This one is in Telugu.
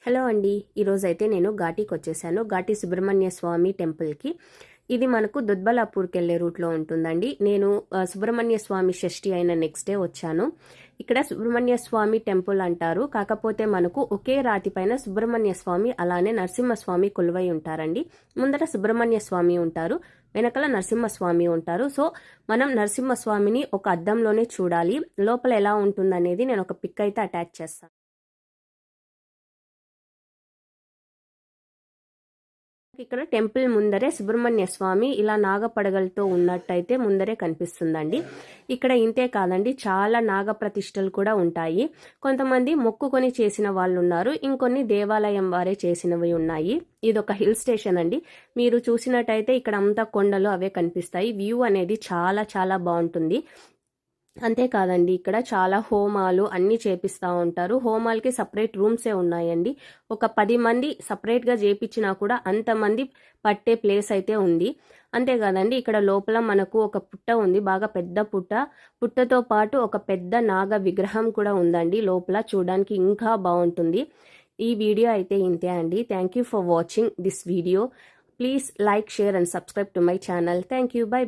హలో అండి, ఈరోజైతే నేను ఘాటీకి వచ్చేసాను. ఘాటీ సుబ్రహ్మణ్య స్వామి టెంపుల్కి. ఇది మనకు దుద్బలాపూర్కి వెళ్ళే రూట్లో ఉంటుందండి. నేను సుబ్రహ్మణ్య స్వామి షష్ఠి అయిన నెక్స్ట్ డే వచ్చాను. ఇక్కడ సుబ్రహ్మణ్య స్వామి టెంపుల్ అంటారు. కాకపోతే మనకు ఒకే రాతి పైన సుబ్రహ్మణ్య స్వామి అలానే నరసింహస్వామి కొలువై ఉంటారండి. ముందర సుబ్రహ్మణ్య స్వామి ఉంటారు, వెనకాల నరసింహస్వామి ఉంటారు. సో మనం నరసింహస్వామిని ఒక అద్దంలోనే చూడాలి. లోపల ఎలా ఉంటుందనేది నేను ఒక పిక్ అయితే అటాచ్ చేస్తాను. ఇక్కడ టెంపుల్ ముందరే సుబ్రహ్మణ్య స్వామి ఇలా నాగపడగలతో ఉన్నట్టయితే ముందరే కనిపిస్తుందండి. ఇక్కడ ఇంతే కాదండి, చాలా నాగప్రతిష్టలు కూడా ఉంటాయి. కొంతమంది మొక్కుకొని చేసిన వాళ్ళు ఉన్నారు, ఇంకొన్ని దేవాలయం వారే చేసినవి ఉన్నాయి. ఇది ఒక హిల్ స్టేషన్ అండి. మీరు చూసినట్టయితే ఇక్కడ అంతా కొండలు అవే కనిపిస్తాయి. వ్యూ అనేది చాలా చాలా బాగుంటుంది. అంతేకాదండి, ఇక్కడ చాలా హోమాలు అన్నీ చేపిస్తూ ఉంటారు. హోమాలకి సపరేట్ రూమ్సే ఉన్నాయండి. ఒక 10 మంది సపరేట్గా చేపించినా కూడా అంతమంది పట్టే ప్లేస్ అయితే ఉంది. అంతేకాదండి, ఇక్కడ లోపల మనకు ఒక పుట్ట ఉంది, బాగా పెద్ద పుట్ట. పుట్టతో పాటు ఒక పెద్ద నాగ విగ్రహం కూడా ఉందండి లోపల. చూడడానికి ఇంకా బాగుంటుంది. ఈ వీడియో అయితే ఇంతే అండి. Thank you for watching this video. Please like, share and subscribe to my channel. Thank you. By.